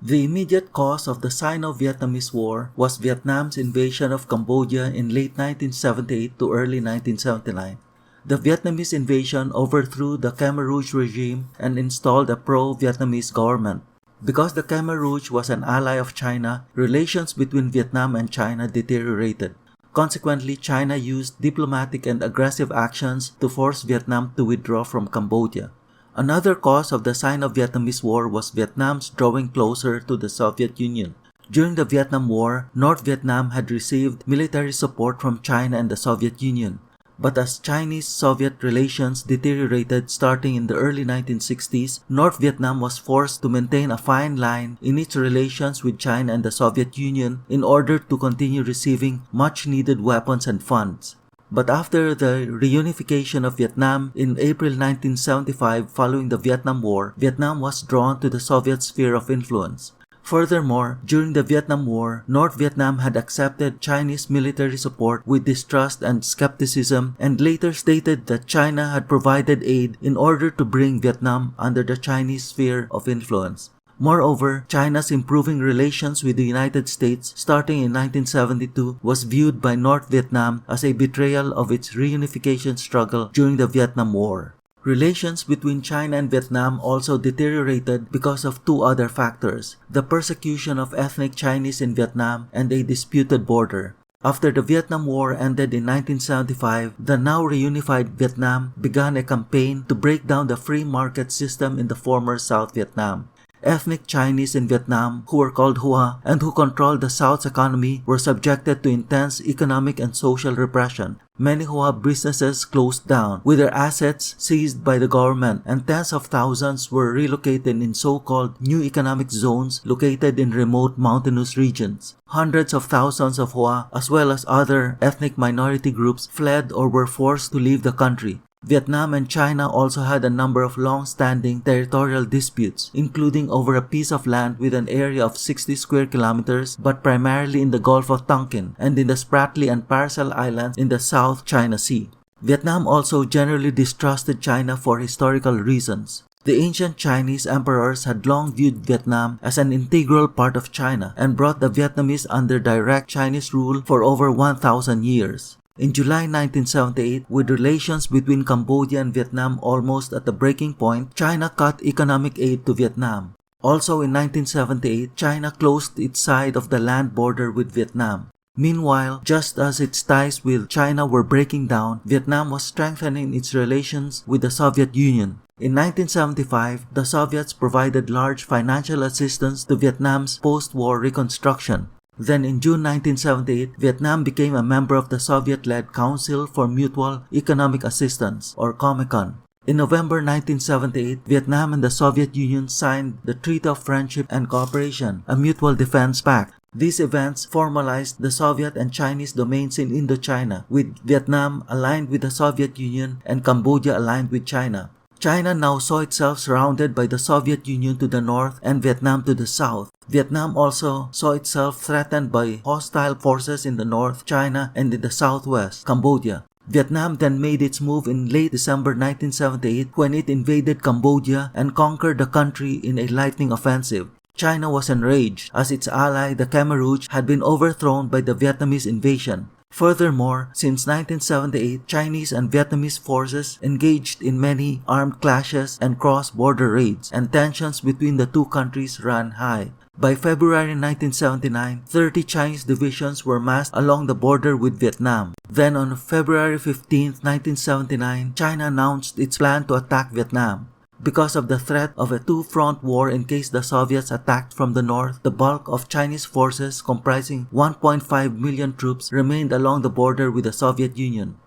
The immediate cause of the Sino-Vietnamese War was Vietnam's invasion of Cambodia in late 1978 to early 1979. The Vietnamese invasion overthrew the Khmer Rouge regime and installed a pro-Vietnamese government. Because the Khmer Rouge was an ally of China, relations between Vietnam and China deteriorated. Consequently, China used diplomatic and aggressive actions to force Vietnam to withdraw from Cambodia. Another cause of the Sino-Vietnamese War was Vietnam's drawing closer to the Soviet Union. During the Vietnam War, North Vietnam had received military support from China and the Soviet Union. But as Chinese-Soviet relations deteriorated starting in the early 1960s, North Vietnam was forced to maintain a fine line in its relations with China and the Soviet Union in order to continue receiving much-needed weapons and funds. But after the reunification of Vietnam in April 1975 following the Vietnam War, Vietnam was drawn to the Soviet sphere of influence. Furthermore, during the Vietnam War, North Vietnam had accepted Chinese military support with distrust and skepticism and later stated that China had provided aid in order to bring Vietnam under the Chinese sphere of influence. Moreover, China's improving relations with the United States starting in 1972 was viewed by North Vietnam as a betrayal of its reunification struggle during the Vietnam War. Relations between China and Vietnam also deteriorated because of two other factors: the persecution of ethnic Chinese in Vietnam and a disputed border. After the Vietnam War ended in 1975, the now reunified Vietnam began a campaign to break down the free market system in the former South Vietnam. Ethnic Chinese in Vietnam, who were called Hoa and who controlled the South's economy, were subjected to intense economic and social repression. Many Hoa businesses closed down, with their assets seized by the government, and tens of thousands were relocated in so-called new economic zones located in remote mountainous regions. Hundreds of thousands of Hoa, as well as other ethnic minority groups, fled or were forced to leave the country. Vietnam and China also had a number of long-standing territorial disputes, including over a piece of land with an area of 60 square kilometers, but primarily in the Gulf of Tonkin and in the Spratly and Paracel Islands in the South China Sea. Vietnam also generally distrusted China for historical reasons. The ancient Chinese emperors had long viewed Vietnam as an integral part of China and brought the Vietnamese under direct Chinese rule for over 1,000 years. In July 1978, with relations between Cambodia and Vietnam almost at the breaking point, China cut economic aid to Vietnam. Also in 1978, China closed its side of the land border with Vietnam. Meanwhile, just as its ties with China were breaking down, Vietnam was strengthening its relations with the Soviet Union. In 1975, the Soviets provided large financial assistance to Vietnam's post-war reconstruction. Then in June 1978, Vietnam became a member of the Soviet-led Council for Mutual Economic Assistance, or COMECON. In November 1978, Vietnam and the Soviet Union signed the Treaty of Friendship and Cooperation, a mutual defense pact. These events formalized the Soviet and Chinese domains in Indochina, with Vietnam aligned with the Soviet Union and Cambodia aligned with China. China now saw itself surrounded by the Soviet Union to the north and Vietnam to the south. Vietnam also saw itself threatened by hostile forces in the north, China, and in the southwest, Cambodia. Vietnam then made its move in late December 1978 when it invaded Cambodia and conquered the country in a lightning offensive. China was enraged as its ally, the Khmer Rouge, had been overthrown by the Vietnamese invasion. Furthermore, since 1978, Chinese and Vietnamese forces engaged in many armed clashes and cross-border raids, and tensions between the two countries ran high. By February 1979, 30 Chinese divisions were massed along the border with Vietnam. Then on February 15, 1979, China announced its plan to attack Vietnam. Because of the threat of a two-front war in case the Soviets attacked from the north, the bulk of Chinese forces comprising 1.5 million troops remained along the border with the Soviet Union.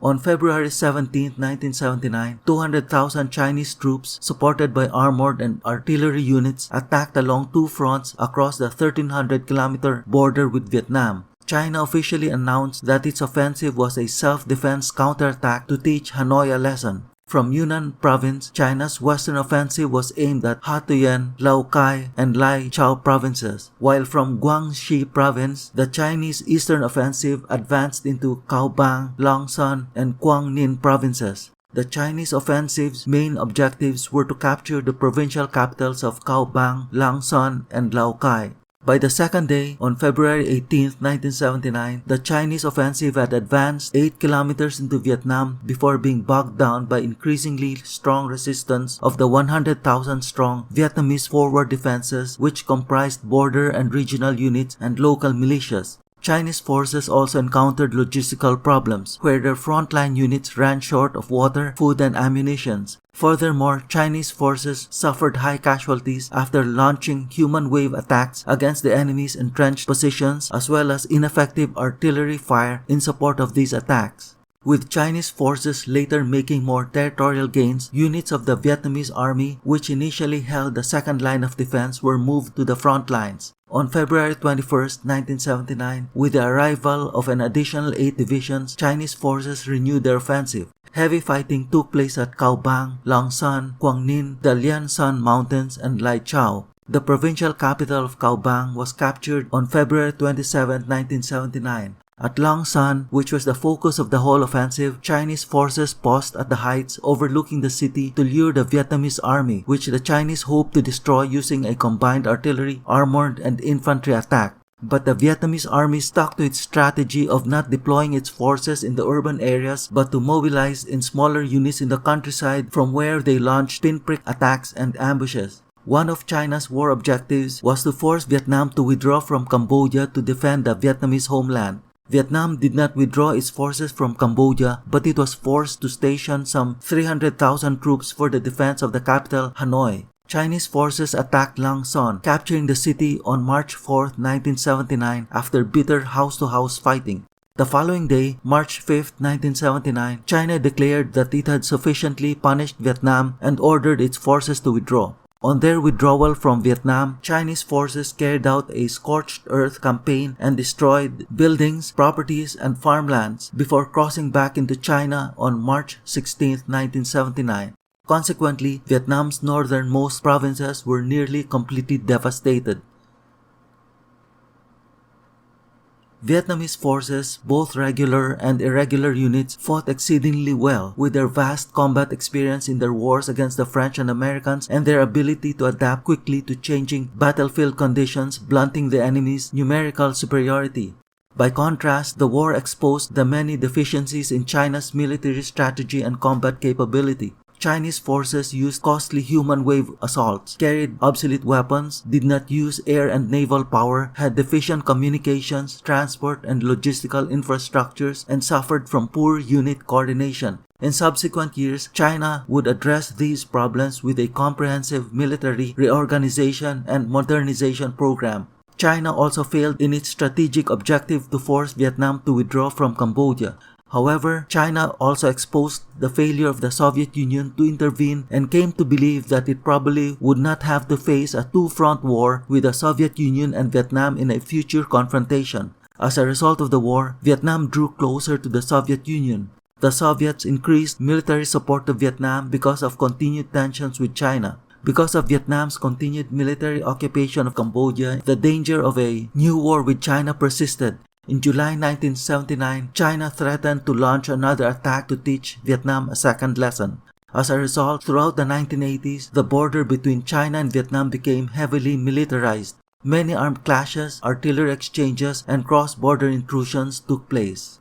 On February 17, 1979, 200,000 Chinese troops, supported by armored and artillery units, attacked along two fronts across the 1,300-kilometer border with Vietnam. China officially announced that its offensive was a self-defense counterattack to teach Hanoi a lesson. From Yunnan province, China's western offensive was aimed at Hatuyen, Lao Cai, and Lai Chau provinces, while from Guangxi province, the Chinese eastern offensive advanced into Cao Bang, Long Son, and Quang Ninh provinces. The Chinese offensive's main objectives were to capture the provincial capitals of Cao Bang, Lang Son, and Lao Cai. By the second day, on February 18, 1979, the Chinese offensive had advanced 8 kilometers into Vietnam before being bogged down by increasingly strong resistance of the 100,000-strong Vietnamese forward defenses, which comprised border and regional units and local militias. Chinese forces also encountered logistical problems, where their frontline units ran short of water, food, and ammunition. Furthermore, Chinese forces suffered high casualties after launching human wave attacks against the enemy's entrenched positions, as well as ineffective artillery fire in support of these attacks. With Chinese forces later making more territorial gains, units of the Vietnamese army, which initially held the second line of defense, were moved to the front lines. On February 21, 1979, with the arrival of an additional 8 divisions, Chinese forces renewed their offensive. Heavy fighting took place at Cao Bang, Lang Son, Quang Ninh, the Lian San Mountains, and Lai Chau. The provincial capital of Cao Bang was captured on February 27, 1979. At Lang Son, which was the focus of the whole offensive, Chinese forces paused at the heights overlooking the city to lure the Vietnamese army, which the Chinese hoped to destroy using a combined artillery, armored, and infantry attack. But the Vietnamese army stuck to its strategy of not deploying its forces in the urban areas but to mobilize in smaller units in the countryside, from where they launched pinprick attacks and ambushes. One of China's war objectives was to force Vietnam to withdraw from Cambodia to defend the Vietnamese homeland. Vietnam did not withdraw its forces from Cambodia, but it was forced to station some 300,000 troops for the defense of the capital, Hanoi. Chinese forces attacked Lang Son, capturing the city on March 4, 1979, after bitter house-to-house fighting. The following day, March 5, 1979, China declared that it had sufficiently punished Vietnam and ordered its forces to withdraw. On their withdrawal from Vietnam, Chinese forces carried out a scorched earth campaign and destroyed buildings, properties, and farmlands before crossing back into China on March 16, 1979. Consequently, Vietnam's northernmost provinces were nearly completely devastated. Vietnamese forces, both regular and irregular units, fought exceedingly well, with their vast combat experience in their wars against the French and Americans and their ability to adapt quickly to changing battlefield conditions, blunting the enemy's numerical superiority. By contrast, the war exposed the many deficiencies in China's military strategy and combat capability. Chinese forces used costly human wave assaults, carried obsolete weapons, did not use air and naval power, had deficient communications, transport, and logistical infrastructures, and suffered from poor unit coordination. In subsequent years, China would address these problems with a comprehensive military reorganization and modernization program. China also failed in its strategic objective to force Vietnam to withdraw from Cambodia. However, China also exposed the failure of the Soviet Union to intervene and came to believe that it probably would not have to face a two-front war with the Soviet Union and Vietnam in a future confrontation. As a result of the war, Vietnam drew closer to the Soviet Union. The Soviets increased military support to Vietnam because of continued tensions with China. Because of Vietnam's continued military occupation of Cambodia, the danger of a new war with China persisted. In July 1979, China threatened to launch another attack to teach Vietnam a second lesson. As a result, throughout the 1980s, the border between China and Vietnam became heavily militarized. Many armed clashes, artillery exchanges, and cross-border intrusions took place.